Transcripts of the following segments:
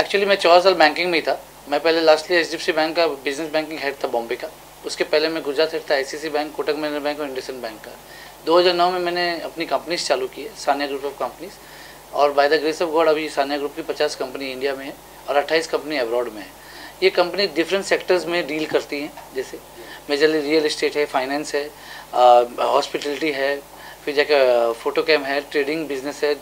Actually मैं 14 साल banking में ही था। मैं पहले लास्टली एचडीएफसी बैंक का बिजनेस बैंकिंग हेड था बॉम्बे का। उसके पहले मैं गुजरात हेड था ICICI bank, Kotak Mahindra bank और इंडसइंड बैंक का। 2009 में मैंने अपनी कंपनीज चालू की है, सानिया ग्रुप ऑफ कंपनीज, और by the grace of God अभी सानिया ग्रुप की 50 कंपनी इंडिया में है और 28 कंपनी अब्रॉड में है। ये कंपनी डिफरेंट सेक्टर्स में डील करती हैं, जैसे मेजरली रियल एस्टेट है, फाइनेंस है, हॉस्पिटलिटी है, फिर जाकर फोटो कैम है, ट्रेडिंग बिजनेस है।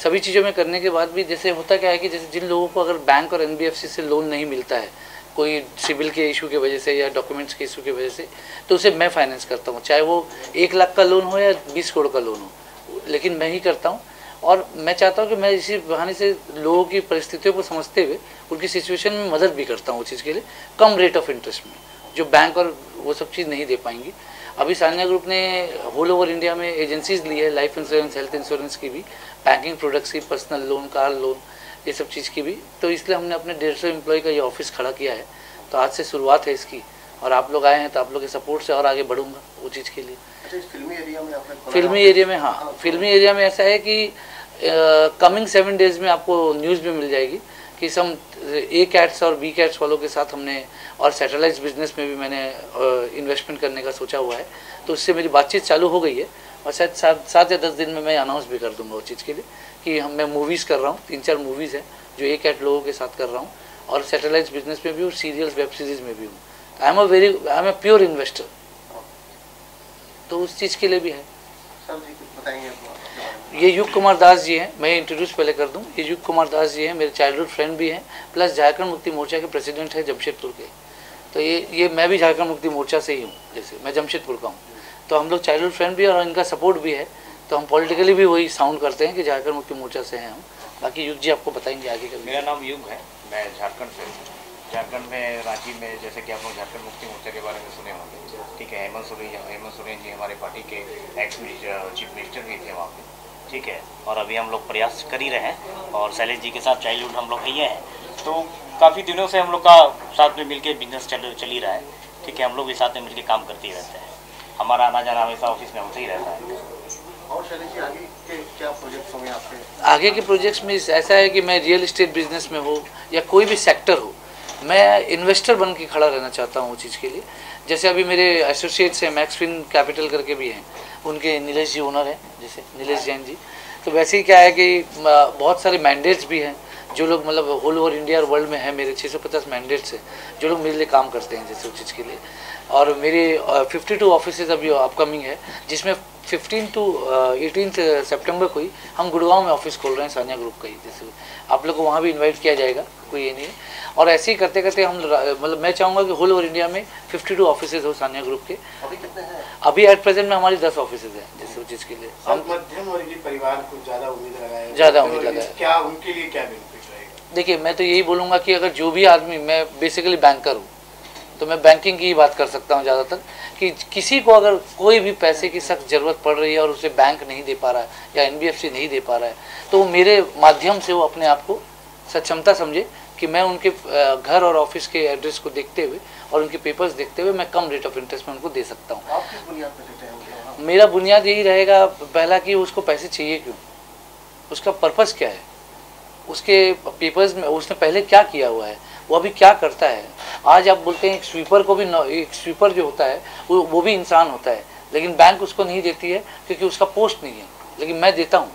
सभी चीज़ों में करने के बाद भी जैसे होता क्या है कि जैसे जिन लोगों को अगर बैंक और एनबीएफसी से लोन नहीं मिलता है, कोई सिविल के इशू की वजह से या डॉक्यूमेंट्स के इशू की वजह से, तो उसे मैं फाइनेंस करता हूँ, चाहे वो 1 लाख का लोन हो या 20 करोड़ का लोन हो, लेकिन मैं ही करता हूँ। और मैं चाहता हूँ कि मैं इसी बहाने से लोगों की परिस्थितियों को समझते हुए उनकी सिचुएशन में मदद भी करता हूँ उस चीज़ के लिए, कम रेट ऑफ इंटरेस्ट में, जो बैंक और वो सब चीज़ नहीं दे पाएंगी। अभी सानिया ग्रुप ने होल ओवर इंडिया में एजेंसीज ली है, लाइफ इंश्योरेंस, हेल्थ इंश्योरेंस की भी, बैंकिंग प्रोडक्ट्स की, पर्सनल लोन, कार लोन, ये सब चीज़ की भी। तो इसलिए हमने अपने 150 एम्प्लॉय का ये ऑफिस खड़ा किया है। तो आज से शुरुआत है इसकी, और आप लोग आए हैं तो आप लोग के सपोर्ट से और आगे बढ़ूंगा वो चीज़ के लिए। अच्छा, इस फिल्मी एरिया में आपने फिल्मी एरिया में, हाँ, फिल्मी एरिया में ऐसा है कि कमिंग 7 डेज में आपको न्यूज़ भी मिल जाएगी कि सम ए कैट्स और बी कैट्स वालों के साथ हमने, और सैटेलाइट बिजनेस में भी मैंने इन्वेस्टमेंट करने का सोचा हुआ है। तो उससे मेरी बातचीत चालू हो गई है, और शायद 7 या 10 दिन में मैं अनाउंस भी कर दूंगा उस चीज़ के लिए कि मैं मूवीज़ कर रहा हूँ, 3-4 मूवीज़ हैं जो ए कैट लोगों के साथ कर रहा हूँ, और सैटेलाइट बिजनेस में भी हूँ, सीरियल्स, वेब सीरीज़ में भी हूँ। I am a pure investor, तो उस चीज़ के लिए भी है। सर जी कुछ बताएंगे? ये युग कुमार दास जी हैं, मैं इंट्रोड्यूस पहले कर दूं। ये युग कुमार दास जी हैं, मेरे चाइल्डहुड फ्रेंड भी हैं, प्लस झारखंड मुक्ति मोर्चा के प्रेसिडेंट हैं जमशेदपुर के। तो ये मैं भी झारखंड मुक्ति मोर्चा से ही हूँ, जैसे मैं जमशेदपुर का हूँ, तो हम लोग चाइल्डहुड फ्रेंड भी हैं और इनका सपोर्ट भी है। तो हम पॉलिटिकली भी वही साउंड करते हैं कि झारखंड मुक्ति मोर्चा से हैं हम। बाकी युग जी आपको बताएंगे आगे का। मेरा नाम युग है, मैं झारखंड से हूँ। झारखंड में रांची में, जैसे कि आप लोग झारखंड मुक्ति मोर्चा के बारे में सुने होंगे, ठीक है। हेमंत सोरेन जी हमारे पार्टी के एक्स चीफ मिनिस्टर भी थे वहाँ पे, ठीक है। और अभी हम लोग प्रयास कर ही रहे हैं, और शैलेश जी के साथ चाइल्डहुड हम लोग ये हैं, तो काफ़ी दिनों से हम लोग का साथ में मिलके बिजनेस चल ही रहा है, ठीक है। हम लोग भी साथ में मिलके काम करते ही रहते हैं, हमारा आना जाना हमेशा ऑफिस में होता ही रहता है। और शैलेश जी आगे के क्या प्रोजेक्ट्स होंगे आपके? आगे के प्रोजेक्ट्स में ऐसा है कि मैं रियल इस्टेट बिजनेस में हो या कोई भी सेक्टर हो, मैं इन्वेस्टर बन के खड़ा रहना चाहता हूँ उस चीज़ के लिए। जैसे अभी मेरे एसोसिएट्स हैं, मैक्सफिन कैपिटल करके भी हैं, उनके नीलेश जी ओनर हैं, जैसे नीलेश जैन जी। तो वैसे ही क्या है कि बहुत सारे मैंडेट्स भी हैं, जो लोग मतलब होल ओवर इंडिया और वर्ल्ड में है, मेरे 650 मैंडेट्स हैं जो लोग मेरे लिए काम करते हैं जैसे उस चीज़ के लिए। और मेरे 52 ऑफिसेज अभी अपकमिंग है, जिसमें 15 to 18 सितंबर को ही हम गुड़गांव में ऑफिस खोल रहे हैं सानिया ग्रुप का ही। जैसे आप लोग को वहाँ भी इनवाइट किया जाएगा, कोई ये नहीं है। और ऐसे ही करते करते हम मतलब मैं चाहूँगा कि होल ओवर इंडिया में 52 ऑफिसेज हो सानिया ग्रुप के। अभी कितने हैं? अभी एट प्रेजेंट में हमारी 10 ऑफिसेज हैं जैसे उस चीज़ के लिए। हम मध्यम वर्गीय परिवार को ज़्यादा उम्मीद लगाए, ज़्यादा उम्मीद लगाए, क्या उनके लिए क्या बेनिफिट रहेगा? देखिए मैं तो यही बोलूँगा कि अगर जो भी आदमी, मैं बेसिकली बैंकर हूँ तो मैं बैंकिंग की ही बात कर सकता हूँ ज़्यादातर, कि किसी को अगर कोई भी पैसे की सख्त ज़रूरत पड़ रही है और उसे बैंक नहीं दे पा रहा है या एनबीएफसी नहीं दे पा रहा है, तो वो मेरे माध्यम से वो अपने आप को सक्षमता समझे कि मैं उनके घर और ऑफिस के एड्रेस को देखते हुए और उनके पेपर्स देखते हुए मैं कम रेट ऑफ इंटरेस्ट में उनको दे सकता हूँ। आप किस बुनियाद पर देते हैं? मेरा बुनियाद यही रहेगा पहला कि उसको पैसे चाहिए क्यों, उसका पर्पज़ क्या है, उसके पेपर्स में उसने पहले क्या किया हुआ है, वो अभी क्या करता है। आज आप बोलते हैं एक स्वीपर को भी, एक स्वीपर जो होता है वो भी इंसान होता है, लेकिन बैंक उसको नहीं देती है क्योंकि उसका पोस्ट नहीं है, लेकिन मैं देता हूँ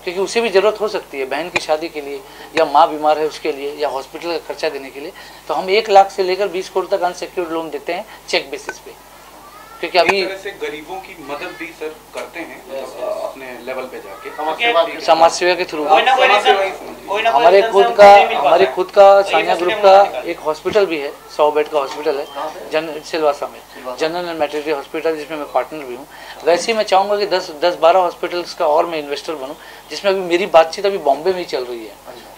क्योंकि उसे भी ज़रूरत हो सकती है बहन की शादी के लिए, या माँ बीमार है उसके लिए, या हॉस्पिटल का खर्चा देने के लिए। तो हम 1 लाख से लेकर 20 करोड़ तक अनसिक्योर्ड लोन देते हैं चेक बेसिस पे, क्योंकि अभी तरह से गरीबों की मदद भी सर करते हैं अपने लेवल पे जाके समाज सेवा के थ्रू। हमारे हमारे खुद का सानिया ग्रुप का एक हॉस्पिटल भी है, 100 बेड का हॉस्पिटल है सिलवासा में, जनरल एंड मैटरनिटी हॉस्पिटल, जिसमें मैं पार्टनर भी हूँ। वैसे ही मैं चाहूँगा कि 10-12 हॉस्पिटल्स का और मैं इन्वेस्टर बनूँ, जिसमें अभी मेरी बातचीत अभी बॉम्बे में ही चल रही है,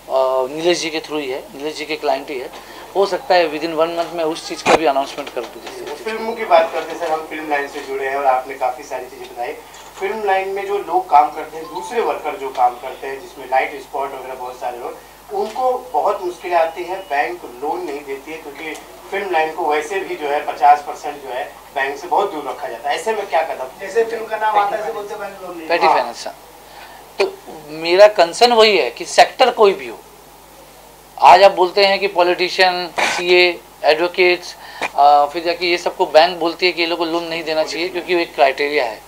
और नीलेश जी के थ्रू ही है, नीलेश जी के क्लाइंट ही है। हो सकता है विदिन 1 मंथ में उस चीज़ का भी अनाउंसमेंट कर दूँ। फिल्मों की बात करते सर, हम फिल्म लाइन से जुड़े हैं और आपने काफ़ी सारी चीज़ें बताई। फिल्म लाइन में जो लोग काम करते हैं, दूसरे वर्कर जो काम करते हैं, जिसमें लाइट स्पॉट वगैरह बहुत सारे लोग, उनको बहुत मुश्किलें आती हैं, बैंक लोन नहीं देती है, क्योंकि फिल्म लाइन को वैसे भी जो है 50% जो है बैंक से बहुत दूर रखा जाता है। ऐसे में क्या कदम, जैसे फिल्म का नाम आता है बोलते बैंक लोन नहीं, पेटी फाइनेंस। तो मेरा कंसर्न वही है कि सेक्टर कोई भी हो, आज आप बोलते हैं कि पॉलिटिशियन, सीए, एडवोकेट्स, फिर जाके ये सबको बैंक बोलती है कि ये लोग को लोन नहीं देना चाहिए क्योंकि वो एक क्राइटेरिया है,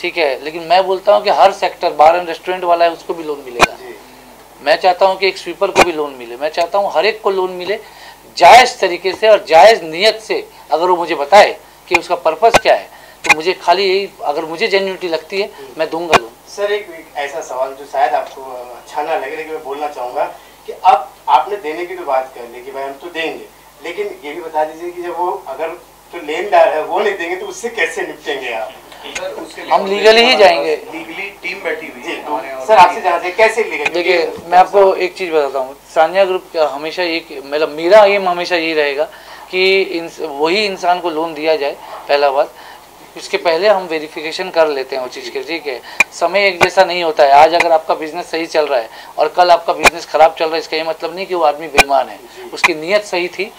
ठीक है। लेकिन मैं बोलता हूँ कि हर सेक्टर, बार एंड रेस्टोरेंट वाला है उसको भी लोन मिलेगा। मैं चाहता हूँ कि एक स्वीपर को भी लोन मिले, मैं चाहता हूँ हर एक को लोन मिले जायज़ तरीके से और जायज़ नीयत से। अगर वो मुझे बताए कि उसका पर्पज़ क्या है तो मुझे खाली यही, अगर मुझे जेन्युइनिटी लगती है मैं दूंगा लोन। सर एक ऐसा सवाल जो शायद आपको अच्छा ना लगे लेकिन मैं बोलना चाहूँगा कि अब आपने देने की तो बात कर ली कि भाई हम तो देंगे, लेकिन ये भी बता दीजिए कि जब वो अगर तो लेनदार है वो नहीं देंगे तो उससे कैसे निपटेंगे आप? हम लीगली ही जाएंगे। लीगली टीम बैठी हुई है सर, आपसे जान से कैसे लीगल? देखिए मैं आपको एक चीज़ बताता हूँ, सानिया ग्रुप का हमेशा एक, मतलब मेरा एम हमेशा यही रहेगा कि वही इंसान को लोन दिया जाए। पहला बात, इसके पहले हम वेरिफिकेशन कर लेते हैं वो चीज़ के, ठीक है। समय एक जैसा नहीं होता है। आज अगर आपका बिजनेस सही चल रहा है और कल आपका बिजनेस खराब चल रहा है, इसका ये मतलब नहीं कि वो आदमी बेईमान है। उसकी नीयत सही थी,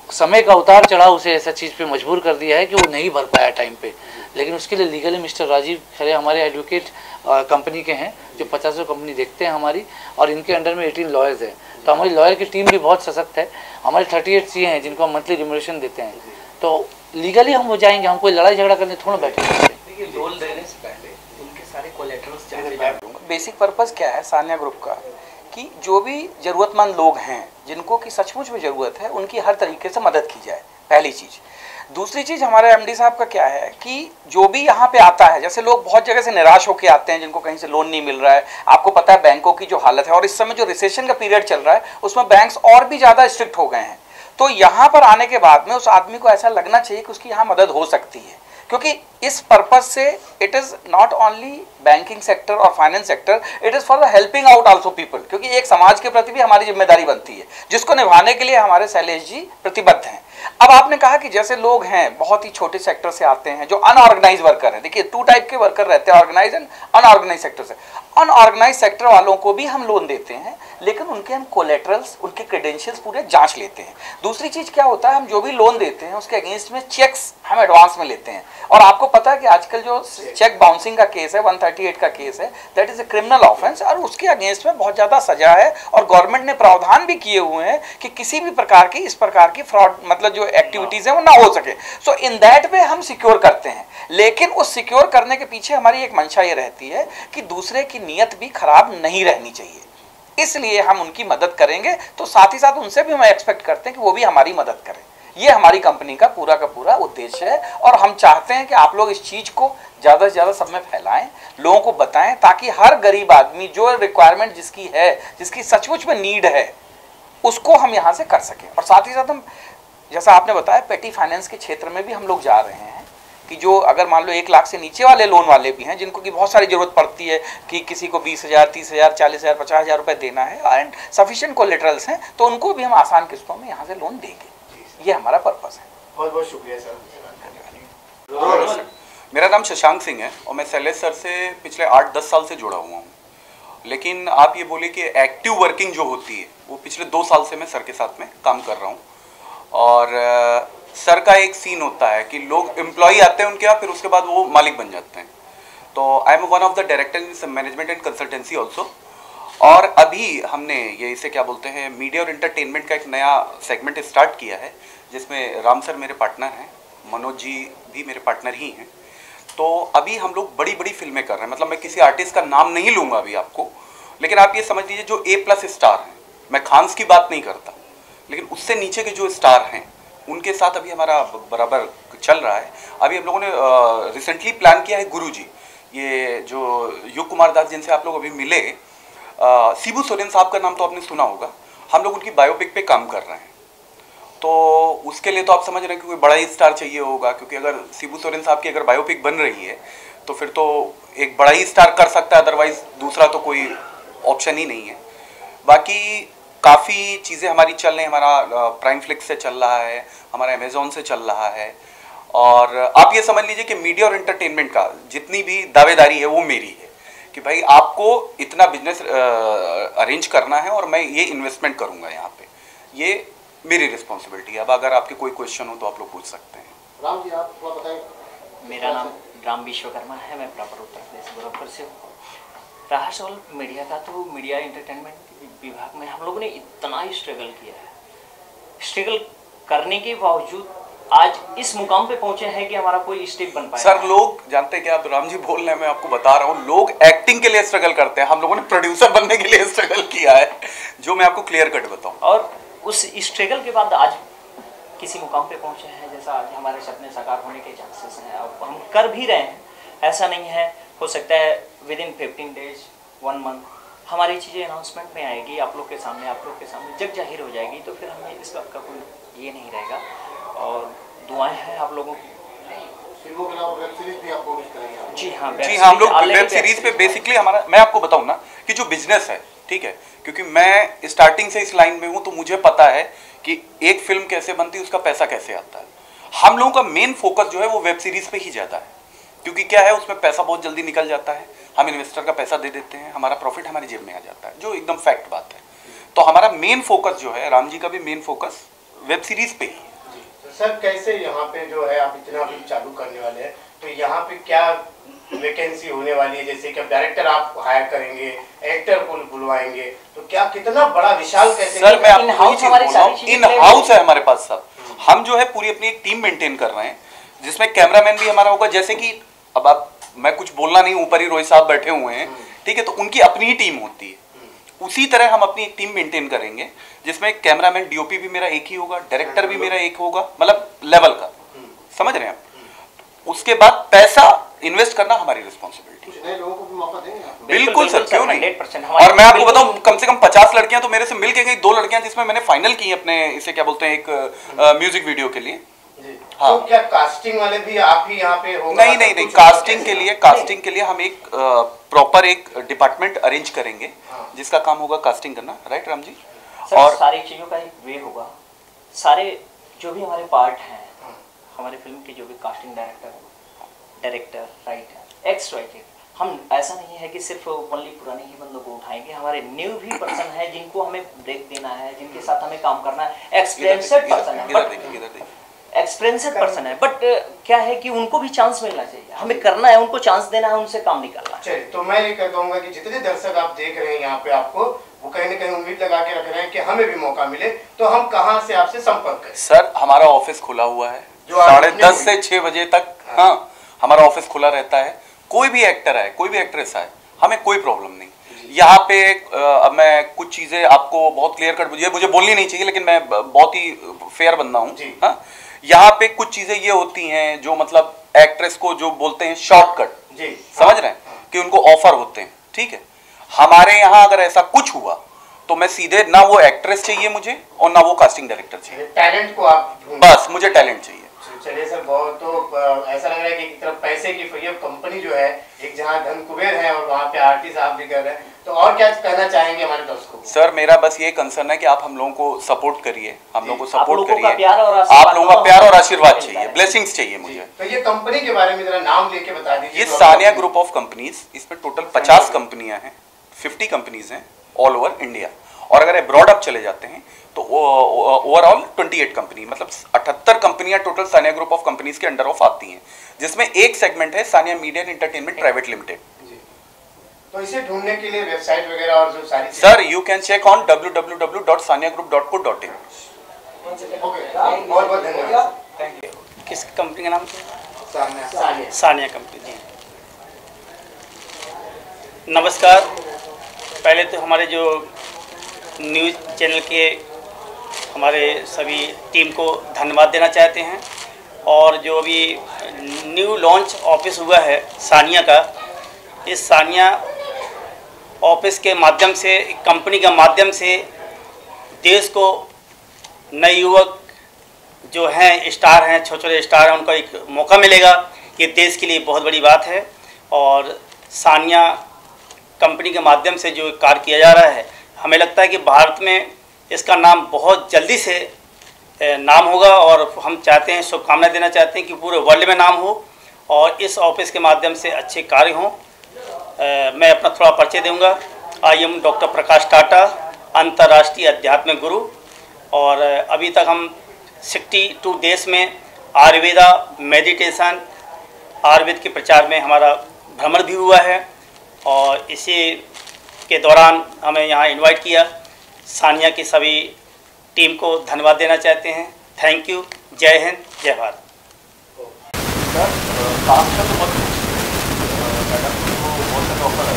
समय का उतार चढ़ाव उसे ऐसा चीज़ पे मजबूर कर दिया है कि वो नहीं भर पाया टाइम पे। लेकिन उसके लिए लीगली मिस्टर राजीव खरे हमारे एडवोकेट कंपनी के हैं जो 50 कंपनी देखते हैं हमारी, और इनके अंडर में 18 लॉयर्स हैं। तो हमारी लॉयर की टीम भी बहुत सशक्त है। हमारे 38 सीए हैं जिनको हम मंथली रिम्यूनरेशन देते हैं। तो लीगली हम हो जाएंगे, हम कोई लड़ाई झगड़ा करने थोड़ा बैठे हैं। देखिए लोन देने से पहले उनके सारे कोलेटरल्स चाहिए। बेसिक पर्पस क्या है सानिया ग्रुप का कि जो भी ज़रूरतमंद लोग हैं जिनको कि सचमुच में ज़रूरत है उनकी हर तरीके से मदद की जाए, पहली चीज़। दूसरी चीज़ हमारे एमडी साहब का क्या है कि जो भी यहाँ पे आता है, जैसे लोग बहुत जगह से निराश होकर आते हैं जिनको कहीं से लोन नहीं मिल रहा है। आपको पता है बैंकों की जो हालत है, और इस समय जो रिसेशन का पीरियड चल रहा है उसमें बैंक्स और भी ज़्यादा स्ट्रिक्ट हो गए हैं। तो यहाँ पर आने के बाद में उस आदमी को ऐसा लगना चाहिए कि उसकी यहाँ मदद हो सकती है, क्योंकि इस पर्पज से it is not only banking sector और finance sector, it is for the helping out also people, क्योंकि एक समाज के प्रति भी हमारी जिम्मेदारी बनती है जिसको निभाने के लिए हमारे शैलेश जी प्रतिबद्ध हैं। अब आपने कहा कि जैसे लोग हैं बहुत ही छोटे सेक्टर से आते हैं जो अनऑर्गेनाइज वर्कर हैं। देखिए 2 टाइप के वर्कर रहते हैं, ऑर्गेनाइज एंड अनऑर्गेनाइज सेक्टर से। अनऑर्गेनाइज सेक्टर वालों को भी हम लोन देते हैं, लेकिन उनके हम कोलेटरल्स, उनके क्रेडेंशियल्स पूरे जांच लेते हैं। दूसरी चीज़ क्या होता है, हम जो भी लोन देते हैं उसके अगेंस्ट में चेक्स हम एडवांस में लेते हैं। और आपको पता है कि आजकल जो चेक बाउंसिंग का केस है, 138 का केस है, that is a criminal offence, और उसके अगेंस्ट में बहुत ज़्यादा सजा है। और गवर्नमेंट ने प्रावधान भी किए हुए हैं कि किसी भी प्रकार की इस प्रकार की फ्रॉड, मतलब जो एक्टिविटीज़ है वो ना हो सके। सो इन दैट वे हम सिक्योर करते हैं, लेकिन उस सिक्योर करने के पीछे हमारी एक मंशा ये रहती है कि दूसरे की नीयत भी खराब नहीं रहनी चाहिए। इसलिए हम उनकी मदद करेंगे, तो साथ ही साथ उनसे भी हम एक्सपेक्ट करते हैं कि वो भी हमारी मदद करें। ये हमारी कंपनी का पूरा उद्देश्य है, और हम चाहते हैं कि आप लोग इस चीज़ को ज़्यादा से ज़्यादा सब में फैलाएं, लोगों को बताएं, ताकि हर गरीब आदमी जो रिक्वायरमेंट जिसकी है, जिसकी सचमुच में नीड है, उसको हम यहाँ से कर सकें। और साथ ही साथ हम, जैसा आपने बताया, पेटी फाइनेंस के क्षेत्र में भी हम लोग जा रहे हैं कि जो अगर मान लो 1 लाख से नीचे वाले लोन वाले भी हैं जिनको कि बहुत सारी ज़रूरत पड़ती है कि किसी को 20,000, 30,000, 40,000, 50,000 रुपये देना है एंड सफिशिएंट कोलेटरल्स हैं, तो उनको भी हम आसान किस्तों में यहाँ से लोन देंगे। ये हमारा पर्पस है। बहुत बहुत शुक्रिया सर। मेरा नाम शशांक सिंह है और मैं शैलेश सर से पिछले 8-10 साल से जुड़ा हुआ हूँ। लेकिन आप ये बोले कि एक्टिव वर्किंग जो होती है वो पिछले 2 साल से मैं सर के साथ में काम कर रहा हूँ। और सर का एक सीन होता है कि लोग एम्प्लॉई आते हैं उनके यहाँ, फिर उसके बाद वो मालिक बन जाते हैं। तो I am one of the director in management and consultancy also. और अभी हमने ये इसे क्या बोलते हैं, मीडिया और एंटरटेनमेंट का एक नया सेगमेंट स्टार्ट किया है, जिसमें राम सर मेरे पार्टनर हैं, मनोज जी भी मेरे पार्टनर ही हैं। तो अभी हम लोग बड़ी बड़ी फिल्में कर रहे हैं। मतलब मैं किसी आर्टिस्ट का नाम नहीं लूँगा अभी आपको, लेकिन आप ये समझ लीजिए जो A+ स्टार हैं, मैं खान्स की बात नहीं करता, लेकिन उससे नीचे के जो स्टार हैं उनके साथ अभी हमारा बराबर चल रहा है। अभी हम लोगों ने रिसेंटली प्लान किया है गुरुजी, ये जो युग कुमार दास जिनसे आप लोग अभी मिले, शिबू सोरेन साहब का नाम तो आपने सुना होगा, हम लोग उनकी बायोपिक पे काम कर रहे हैं। तो उसके लिए तो आप समझ रहे हैं कि कोई बड़ा ही स्टार चाहिए होगा, क्योंकि अगर शिबू सोरेन साहब की अगर बायोपिक बन रही है तो फिर तो एक बड़ा ही स्टार कर सकता है, अदरवाइज दूसरा तो कोई ऑप्शन ही नहीं है। बाकी काफ़ी चीज़ें हमारी चल रही हैं, हमारा प्राइम फ्लिक्स से चल रहा है, हमारा अमेजोन से चल रहा है। और आप ये समझ लीजिए कि मीडिया और एंटरटेनमेंट का जितनी भी दावेदारी है वो मेरी है कि भाई आपको इतना बिजनेस अरेंज करना है और मैं ये इन्वेस्टमेंट करूँगा यहाँ पे, ये मेरी रिस्पॉन्सिबिलिटी है। अब अगर आपके कोई क्वेश्चन हो तो आप लोग पूछ सकते हैं। राम जी आप थोड़ा बताएं। मेरा नाम राम विश्वकर्मा है, मैं प्रॉपर उत्तर प्रदेश गोरखपुर से हूँ। रहा सवाल मीडिया का, तो मीडिया एंटरटेनमेंट विभाग में हम लोगों ने इतना ही स्ट्रगल किया है। स्ट्रगल करने के बावजूद आज इस मुकाम पे पहुंचे हैं कि हमारा कोई स्टेप बन पाया। सर लोग जानते हैं कि आप राम जी बोल रहे हैं, मैं आपको बता रहा हूँ, लोग एक्टिंग के लिए स्ट्रगल करते हैं, हम लोगों ने प्रोड्यूसर बनने के लिए स्ट्रगल किया है, जो मैं आपको क्लियर कट बताऊँ। और उस स्ट्रगल के बाद आज किसी मुकाम पे पहुंचे हैं, जैसा आज हमारे सपने साकार होने के चांसेस हैं और हम कर भी रहे हैं। ऐसा नहीं है, हो सकता है विद इन 15 डेज 1 मंथ हमारी चीज़ें अनाउंसमेंट में आएगी, आप लोग के सामने जग जाहिर हो जाएगी, तो फिर हमें इस बात का कोई ये नहीं रहेगा। और दुआएं हैं आप लोगों की। फिल्मों के अलावा वेब सीरीज भी आप कोशिश करेंगे? जी हाँ, हम लोग वेब सीरीज पे बेसिकली हमारा, मैं आपको बताऊँ ना कि जो बिजनेस है, ठीक है, क्योंकि मैं स्टार्टिंग से इस लाइन में हूँ, तो मुझे पता है कि एक फिल्म कैसे बनती है, उसका पैसा कैसे आता है। हम लोगों का मेन फोकस जो है वो वेब सीरीज पे ही जाता है, क्योंकि क्या है, उसमें पैसा बहुत जल्दी निकल जाता है, हम इन्वेस्टर का पैसा दे देते हैं, हमारा प्रॉफिट हमारी जेब में आ जाता है, जो एकदम फैक्ट बात है। तो हमारा मेन फोकस जो है, राम जी का भी मेन फोकस वेब सीरीज पे ही है। सर कैसे यहाँ पे जो है आप इतना अभी चालू करने वाले हैं, तो यहाँ पे क्या वैकेंसी होने वाली है? जैसे कि डायरेक्टर आप हायर करेंगे, एक्टर को बुलवाएंगे, तो क्या कितना बड़ा विशाल कैसे? सर मैं आपको इन हाउस है हमारे पास सब, हम जो है पूरी अपनी एक टीम मेंटेन कर रहे हैं, जिसमें कैमरामैन भी हमारा होगा। जैसे कि अब आप, मैं कुछ बोलना नहीं, ऊपर ही रोहित साहब बैठे हुए हैं, ठीक है, तो उनकी अपनी ही टीम होती है। उसी तरह हम अपनी एक टीम मेंटेन करेंगे, जिसमें कैमरामैन डीओपी भी मेरा एक ही होगा, डायरेक्टर भी मेरा एक होगा, मतलब लेवल का, समझ रहे हैं आप। उसके बाद पैसा इन्वेस्ट करना हमारी रिस्पॉन्सिबिलिटी। नए लोगों को भी मौका देंगे आप? बिल्कुल सर, क्यों नहीं। और मैं आपको बताऊं, कम से कम 50 लड़कियां तो मेरे से मिल के गई, 2 लड़कियां जिसमें मैंने फाइनल की अपने, इसे क्या बोलते हैं, एक म्यूजिक वीडियो के लिए। हाँ। तो क्या कास्टिंग वाले भी आप ही यहाँ पे होगा? नहीं, कास्टिंग के लिए हम एक प्रॉपर एक डिपार्टमेंट अरेंज करेंगे, जिसका काम होगा कास्टिंग करना, राइट राम जी? और सारी चीज़ों का एक वे होगा, सारे जो भी हमारे पार्ट हैं, हमारे फिल्म के जो भी कास्टिंग डायरेक्टर, राइटर, एक्स-वाई-जेड, हम ऐसा नहीं है कि सिर्फ ओनली पुराने ही बंदों को उठाएंगे, हमारे न्यू भी पर्सन है जिनको हमें ब्रेक देना है, जिनके साथ हमें काम करना है। एक्सपीरियंसड पर्सन है, बट क्या है कि उनको भी चांस मिलना चाहिए, हमें करना है, उनको चांस देना है, उनसे काम निकालना है। चलिए, तो मैं ये कह दूंगा कि जितने दर्शक आप देख रहे हैं यहाँ पे, आपको वो कहीं ना कहीं उम्मीद लगा के रख रहे हैं कि हमें भी मौका मिले, तो हम कहाँ से आपसे संपर्क करें? सर हमारा ऑफिस खुला हुआ है 10:30 से 6 बजे तक। हाँ, हमारा ऑफिस खुला रहता है। कोई भी एक्टर आए, कोई भी एक्ट्रेस आए, हमें कोई प्रॉब्लम नहीं। यहाँ पे अब मैं कुछ चीजें आपको बहुत क्लियर कट, मुझे बोलनी नहीं चाहिए, लेकिन मैं बहुत ही फेयर बंदा हूँ। हाँ, यहाँ पे कुछ चीजें ये होती हैं जो मतलब एक्ट्रेस को जो बोलते हैं शॉर्टकट, समझ रहे हैं, कि उनको ऑफर होते हैं, ठीक है। हमारे यहाँ अगर ऐसा कुछ हुआ तो मैं सीधे, ना वो एक्ट्रेस चाहिए मुझे और ना वो कास्टिंग डायरेक्टर चाहिए, टैलेंट को आप, बस मुझे टैलेंट चाहिए। चलिए सर, बहुत तो ऐसा लग रहा है कि एक तरफ पैसे की कंपनी जो है, एक जहाँ धन कुबेर है और वहाँ पे आर्टिस्ट आप भी कर रहे हैं, तो और क्या कहना चाहेंगे हमारे दोस्तों को? सर मेरा बस ये कंसर्न है कि आप हम लोगों को सपोर्ट करिए, हम लोगों को सपोर्ट करिए, आप लोगों का प्यार और आशीर्वाद चाहिए, ब्लेसिंग्स चाहिए मुझे। तो ये कंपनी के बारे में जरा नाम लेके बता दीजिए। ये सानिया ग्रुप ऑफ कंपनीज, इसमें टोटल 50 कंपनियां हैं, 50 कंपनीज हैं ऑल ओवर इंडिया, और अगर अब्रॉड आप चले जाते हैं तो ओवरऑल 28 कंपनी, मतलब 78 कंपनियां total Sania group of companies के अंडर ऑफ आती हैं, जिसमें एक सेगमेंट है Sania media and entertainment private limited. तो इसे ढूंढने के लिए वेबसाइट वगैरह और जो सारी sir you can check on www.saniagroup.co.in। बहुत बहुत धन्यवाद। Thank you. किस कंपनी का नाम? सानिया कंपनी। जी नमस्कार। पहले तो हमारे जो न्यूज़ चैनल के हमारे सभी टीम को धन्यवाद देना चाहते हैं, और जो अभी न्यू लॉन्च ऑफिस हुआ है सानिया का, इस सानिया ऑफिस के माध्यम से, कंपनी के माध्यम से देश को नए युवक जो हैं, स्टार हैं, छोटे छोटे स्टार हैं, उनको एक मौका मिलेगा। ये देश के लिए बहुत बड़ी बात है, और सानिया कंपनी के माध्यम से जो कार्य किया जा रहा है, हमें लगता है कि भारत में इसका नाम बहुत जल्दी से नाम होगा, और हम चाहते हैं, शुभकामनाएं देना चाहते हैं कि पूरे वर्ल्ड में नाम हो और इस ऑफिस के माध्यम से अच्छे कार्य हों। मैं अपना थोड़ा परिचय दूंगा। आई एम डॉक्टर प्रकाश टाटा, अंतर्राष्ट्रीय आध्यात्मिक गुरु, और अभी तक हम 62 देश में आयुर्वेदा, मेडिटेशन, आयुर्वेद के प्रचार में हमारा भ्रमण भी हुआ है। और इसी के दौरान हमें यहाँ इनवाइट किया। सानिया की सभी टीम को धन्यवाद देना चाहते हैं। Thank you. जय हिंद, जय भारत। काम का तो बहुत मैडम को बहुत सारे ऑफर है।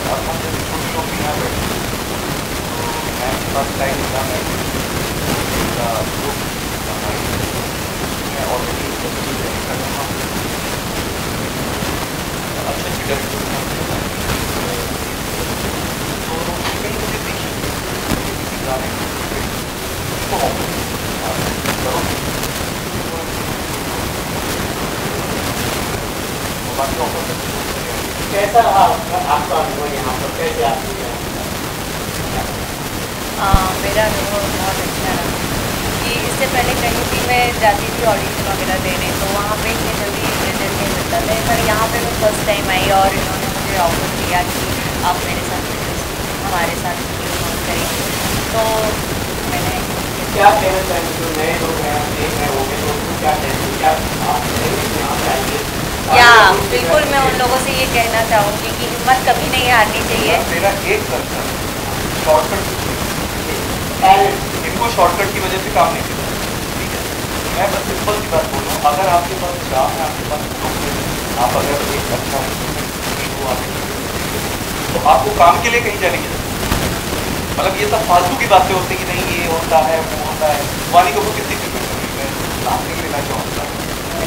अब हम जैसे छोटे लोग भी यहाँ बैठे तो मैं फर्स्ट टाइम एग्जाम है मैं ऑलरेडी कर रहा हूँ। अच्छे अच्छे डायरेक्टर तो कहीं मुझे देखिए गाने कैसा रहा आपका अनुभव यहाँ पर, कैसे आप? मेरा अनुभव बहुत अच्छा रहा कि इससे पहले कहीं भी मैं जाती थी ऑडिशन वगैरह देने तो वहाँ पे इतनी जल्दी रिजल्ट नहीं मिलता था, पर यहाँ पे मैं फर्स्ट टाइम आई और इन्होंने मुझे ऑफर किया कि आप मेरे साथ हमारे साथ करेंगे। तो मैंने क्या कहना चाहेंगे जो नए लोग हैं, देख रहे होंगे तो उनको क्या कहेंगे, क्या आप यहाँ पे आएंगे? या बिल्कुल मैं उन लोगों से ये कहना चाहूँगी कि हिम्मत कभी नहीं हारनी चाहिए। मेरा एक कंसर्न शॉर्टकट, इनको शॉर्टकट की वजह से काम नहीं मिलता। ठीक है, मैं बस सिंपल सी बात बोलूँ, अगर आपके पास काम है, आपके पास लोग हैं, आप अगर एक अच्छा तो आपको काम के लिए कहीं जाने की जरूरत नहीं। मतलब ये सब फालतू की बातें होती कि नहीं ये होता है वो होता है। वानी कपूर कितनी फिल्में कर रही है, काम के लिए मैं चाहूँगा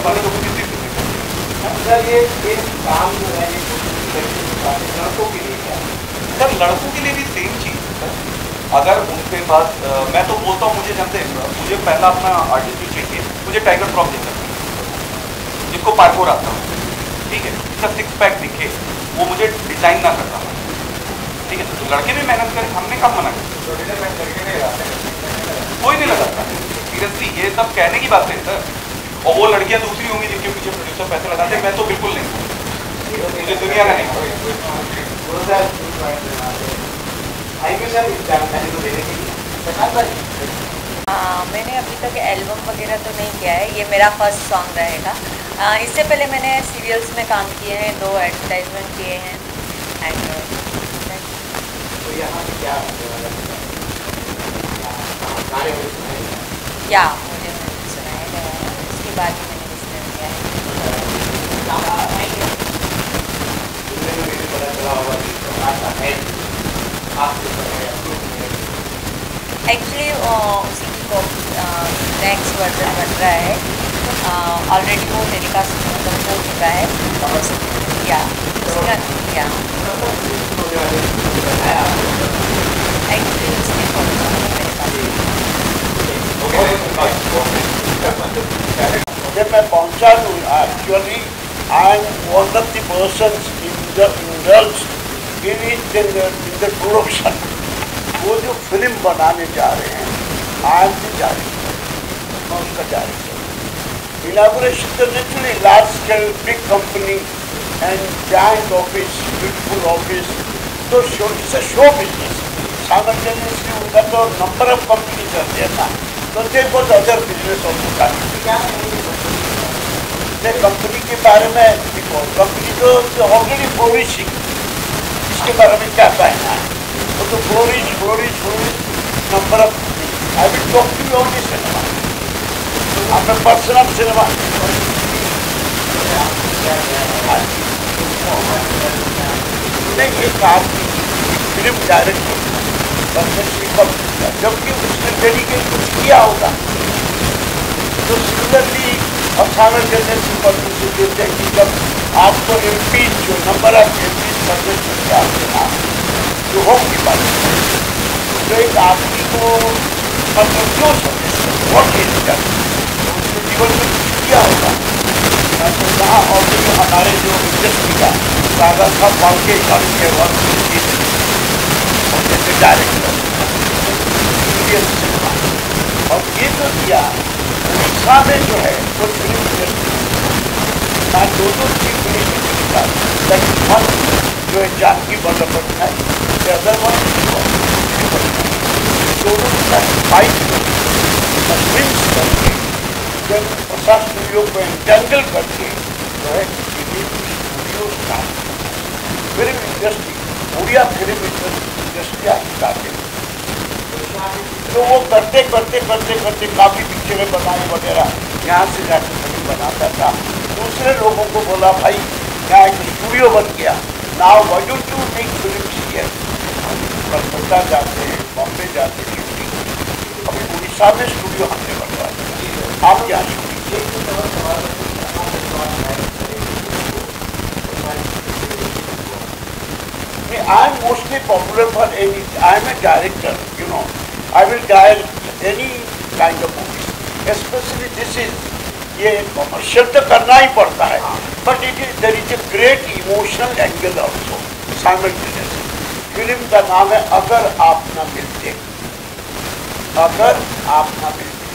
वानी कपूर कितनी फिल्में कर रही है। सर ये काम जो है ये लड़कों के लिए क्या है? सर लड़कों के लिए भी सेम चीज़ है सर। अगर उनके पास मैं तो बोलता हूँ, मुझे जानते हैं, मुझे पहला अपना आर्टिस्ट जो चाहिए, मुझे टाइगर श्रॉफ जैसा जिसको पार्कोर आता हो, ठीक है, जिसका सिक्स पैक दिखे, वो मुझे डिज़ाइन ना करता हो, ठीक है। तो लड़के भी मेहनत करें, हमने कब मना किया? कोई नहीं लगाता सीरियसली, ये सब कहने की बात है सर। और वो लड़कियां दूसरी होंगी जिनके पीछे प्रोड्यूसर पैसे लगाते हैं, मैं तो बिल्कुल नहीं, मुझे दुनिया का नहीं। थैंक यू सर इस जानकारी को देने के लिए। मैंने अभी तक एल्बम वगैरह तो नहीं किया है, ये मेरा फर्स्ट सॉन्ग रहेगा। इससे पहले मैंने सीरियल्स में काम किए हैं, 2 एडवर्टाइजमेंट किए हैं एंड तो यहाँ पे क्या या मुझे सुनाया गया है, उसके बाद ही मैंने डिसीजन किया है। एक्चुअली उसी की नेक्स्ट वर्जन बन रहा है, ऑलरेडी वो टेलीकास्ट मतलब हो चुका है या एक्चुअली उसने मेरे पास जब मैं पहुंचा तो actually I am one of the persons in the production. वो जो फिल्म बनाने जा रहे हैं, आई एम द डायरेक्टर, मैं उसका डायरेक्टर। इनागुरेशन तो naturally large scale big company and giant office, beautiful office, तो शो बिजनेस साइमल्टेनियसली उनका तो नंबर ऑफ कंपनी चलते हैं ना, तो they got other business also. Company के बारे में कंपनी जो ऑलरेडी फ्लोरिशिंग, इसके बारे में क्या कहना है? वो तो flourish number of. I will talk to you on cinema, आपका पर्सनल सिनेमा नहीं, एक आदमी फिल्म डायरेक्टर जबकि उसने डेडिकेट कुछ किया होगा तो सिमिलरली अचानक से देते हैं कि जब आपको MP जो नंबर ऑफ MP परसेंट आपके नाम जो होगी बात, जो एक आदमी को मतलब जो उसके जीवन में कुछ किया होगा। मैं तो यहाँ ऑलरेडी हमारे जो इंडस्ट्री का कागज का पालके के वक्त जैसे डायरेक्टर और ये तो किया उड़ीसा में जो है वो फिल्म इंडस्ट्री ना दोनों चीफ मिनिस्टर का जो है जानकी वल्लभ है, अदर वन दोनों के साथ फाइट कन्विंस करके जब प्रशासन स्टूडियो को एंटेंगल करके जो है studio start film industry, Odia film industry started. तो वो करते करते करते करते काफ़ी पिक्चरें बनाई वगैरह, यहाँ से जाकर फिल्म बनाता था। दूसरे लोगों को बोला भाई यहाँ एक स्टूडियो बन गया, now why don't you make films here. Calcutta जाते हैं, बॉम्बे जाते हैं शूटिंग। अभी उड़ीसा में स्टूडियो हमने बनवा दिया, आप क्या shooting. I am mostly popular for any. I am a director, you know. I will direct any kind of movie. Especially this is, ये कमर्शियल तो करना ही पड़ता है, but it is there is a great emotional angle also simultaneously. Film का नाम है अगर आप न मिलते। अगर आप न मिलते,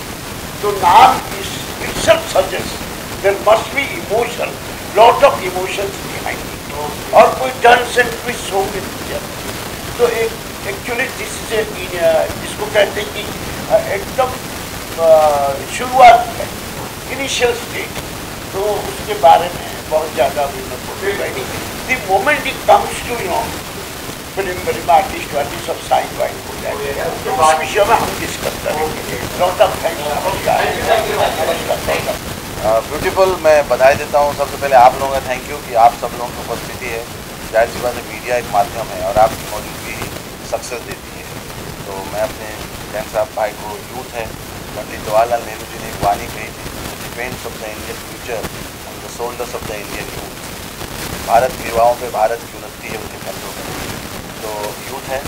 तो नाम इस itself suggests there must be emotion, lot of emotions behind it. और कोई टर्न्स एंड ट्विस्ट होंगे तो एक एक्चुअली जिसको कहते हैं कि एकदम शुरुआत है, इनिशियल स्टेज, तो उसके बारे में बहुत ज़्यादा the moment it comes to film artist वाली सब साइन वाइन हो जाएंगे, तो उस विषय में हम डिस्कस करेंगे। Lot of thanks. ब्यूटीफुल, मैं बधाई देता हूँ सबसे पहले आप लोगों का थैंक यू कि आप सब लोगों की उपस्थिति है। जाहिर सी बात है मीडिया एक माध्यम है और आपकी मौजूदगी ही सक्सेस देती है। तो मैं अपने जैन साहब भाई को, यूथ है, पंडित जवाहरलाल नेहरू जी ने एक वाणी कही थी, depends of the Indian future on the shoulders of the Indian youth. Bharat के युवाओं पर भारत की उन्नति है उनके कंधों पर। तो यूथ है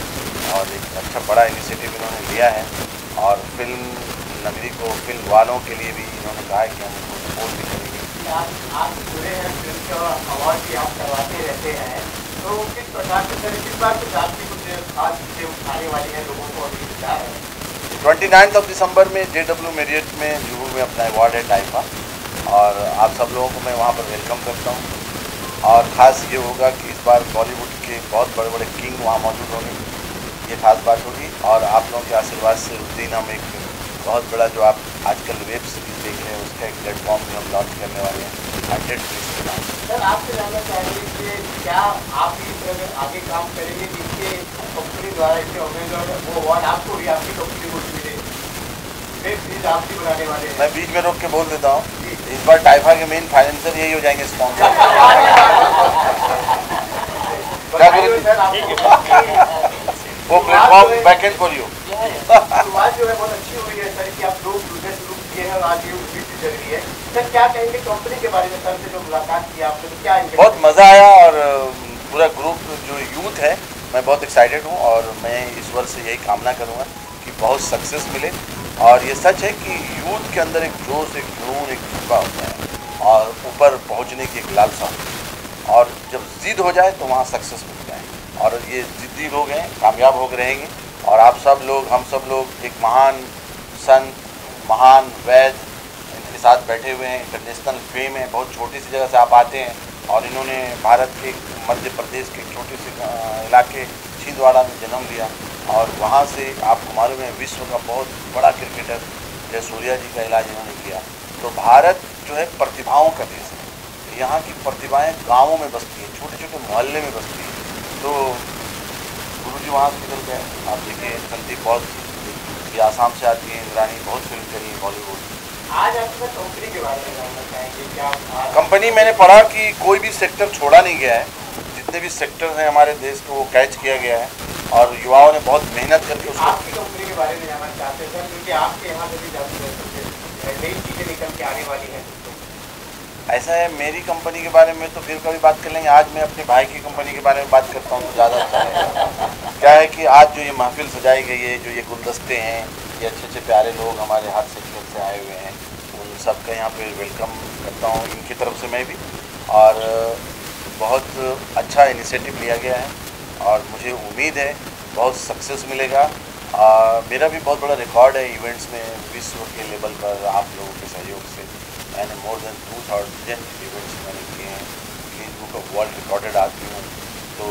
और एक अच्छा बड़ा इनिशिएटिव इन्होंने लिया है और फिल्म नगरी को, फिल्म वालों के लिए भी इन्होंने कहा है कि हम उनको सपोर्ट भी करेंगे। आप जुड़े हैं, फिल्म का अवार्ड भी आप करवाते रहते हैं, तो किस प्रकार से सर इस बार कुछ आपकी कुछ खास चीज़ें उठाने वाली हैं लोगों को अभी क्या है? 29 दिसंबर में JW मेरियट में जुहू में अपना अवार्ड है टाइफा, और आप सब लोगों को मैं वहाँ पर वेलकम करता हूँ। और ख़ास ये होगा कि इस बार बॉलीवुड के बहुत बड़े बड़े किंग वहाँ मौजूद होंगे, ये खास बात होगी। और आप लोगों के आशीर्वाद से उस दिन हम एक बहुत बड़ा जो आप आजकल वेब सीरीज देख रहे हैं उसका एक प्लेटफॉर्म भी हम लॉन्च करने वाले हैं 100 प्लेस के नाम। सर आपसे जानना चाहेंगे कि क्या आप इस तरह आगे काम करेंगे जिससे कंपनी द्वारा इससे वो अवार्ड आपको भी आपकी कंपनी को मिले? वेब सीरीज आप भी बनाने वाले हैं। मैं बीच में रोक के बोल देता हूँ, इस बार टाइफा के मेन फाइनेंसर यही हो जाएंगे, स्पॉन्सर। वो प्लेटफॉर्म बैकएंड फॉर यू। शुरुआत जो है बहुत अच्छी हुई है सर कि आप लोग जुड़ने शुरू किए हैं और आज ये उम्मीद भी चल रही है। सर क्या कहेंगे कंपनी के बारे में? सर से जो मुलाकात की आपने तो क्या बहुत मज़ा आया और पूरा ग्रुप जो यूथ है मैं बहुत एक्साइटेड हूँ और मैं इस वर्ष से यही कामना करूँगा कि बहुत सक्सेस मिले। और ये सच है कि यूथ के अंदर एक जोश, एक जुनून, एक जज्बा होता है और ऊपर पहुँचने की एक लालसा होती है, और जब जिद हो जाए तो वहाँ सक्सेस मिलता है। और ये जिद्दी लोग हैं, कामयाब हो रहेंगे। और आप सब लोग, हम सब लोग एक महान संत, महान वैद इनके साथ बैठे हुए हैं, इंटरनेशनल फेम है, बहुत छोटी सी जगह से आप आते हैं और इन्होंने भारत के मध्य प्रदेश के छोटे से इलाके छिंदवाड़ा में जन्म लिया और वहाँ से आपको मालूम है विश्व का बहुत बड़ा क्रिकेटर जयसूर्या जी का इलाज इन्होंने किया। तो भारत जो है प्रतिभाओं का देश है, यहाँ की प्रतिभाएँ गाँवों में बसती हैं, छोटे छोटे मोहल्ले में बसती हैं। तो गुरुजी वहाँ से निकल गए, आप देखिए संदीप बहुत, ये आसाम से आती है, इंद्रानी बहुत फिल्म करी है बॉलीवुड। आज आपका कंपनी के बारे में जानना चाहेंगे क्या? कंपनी मैंने पढ़ा कि कोई भी सेक्टर छोड़ा नहीं गया है, जितने भी सेक्टर हैं हमारे देश को वो कैच किया गया है और युवाओं ने बहुत मेहनत करके उसको। आपकी कंपनी के बारे में जानना चाहते हैं सर, क्योंकि आपके यहाँ से भी नई चीज़ें निकल के आने वाली हैं। ऐसा है, मेरी कंपनी के बारे में तो फिर कभी बात कर लेंगे। आज मैं अपने भाई की कंपनी के बारे में बात करता हूँ तो ज़्यादा अच्छा है। क्या है कि आज जो ये महफिल सजाई गई है, जो ये गुलदस्ते हैं, ये अच्छे अच्छे प्यारे लोग हमारे हाथ से खेल से आए हुए हैं, उन सबका यहाँ पे वेलकम करता हूँ इनकी तरफ से मैं भी। और बहुत अच्छा इनिशिएटिव लिया गया है और मुझे उम्मीद है बहुत सक्सेस मिलेगा। मेरा भी बहुत बड़ा रिकॉर्ड है इवेंट्स में, विश्व के लेवल पर आप लोगों के सहयोग से मैंने मोर देन 2000 इवेंट्स मैंने किए हैं, Guinness book of world recorded आदमी हूँ। तो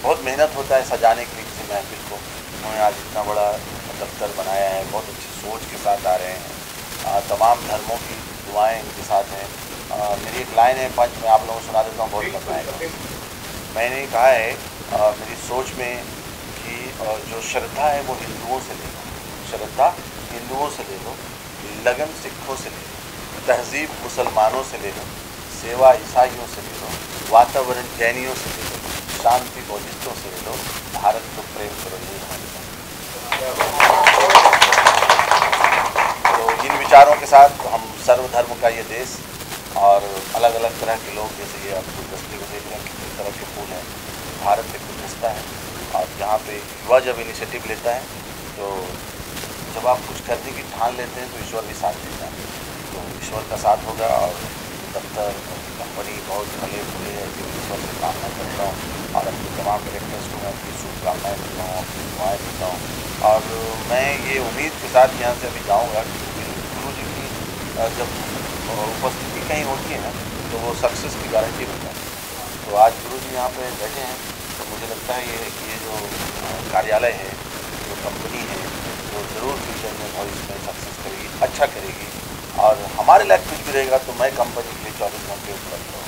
बहुत मेहनत होता है सजाने के लिए किसी महफिल को। उन्होंने आज इतना बड़ा दफ्तर बनाया है, बहुत अच्छी सोच के साथ आ रहे हैं, तमाम धर्मों की दुआएं इनके साथ हैं। मेरी एक लाइन है पंच, मैं आप लोगों को सुना देता हूँ, बहुत मजा आएगा। मैंने कहा है मेरी सोच में कि जो श्रद्धा है वो हिंदुओं से ले लो, श्रद्धा हिंदुओं से ले लो, लगन सिखों से ले लो, तहजीब मुसलमानों से ले लो, सेवा ईसाइयों से ले लो, वातावरण जैनियों से ले लो, शांति बौद्धिस्टों से ले लो, भारत को प्रेम करो, ये हमारी तो इन विचारों के साथ हम सर्वधर्म का ये देश और अलग अलग तरह के लोग, जैसे ये आप गुलदस्ते को देख रहे हैं कितने तरह के फूल हैं, भारत एक गुलदस्ता है। और यहाँ पे युवा जब इनिशिएटिव लेता है तो जब आप कुछ करने की ठान लेते हैं तो ईश्वर भी साथ देता है। तो ईश्वर का साथ होगा और दफ्तर कंपनी बहुत भले खुले है कि ईश्वर से कामना करता हूँ और अपने तमाम डायरेक्टर्स को मैं अपनी शुभकामनाएँ देता हूँ, अपनी दुआएँ देता हूँ। और मैं ये उम्मीद के साथ यहाँ से अभी जाऊँगा कि गुरु जी की जब उपस्थिति कहीं होती है ना तो वो सक्सेस की गारंटी होता है। तो आज गुरु जी यहाँ पे बैठे हैं तो मुझे लगता है ये जो कार्यालय है, जो कंपनी है, वो ज़रूर फ्यूचर में भविष्य में सक्सेस करेगी, अच्छा करेगी। और हमारे लायक कुछ भी रहेगा तो मैं कंपनी के लिए 24 घंटे उपलब्ध हूँ।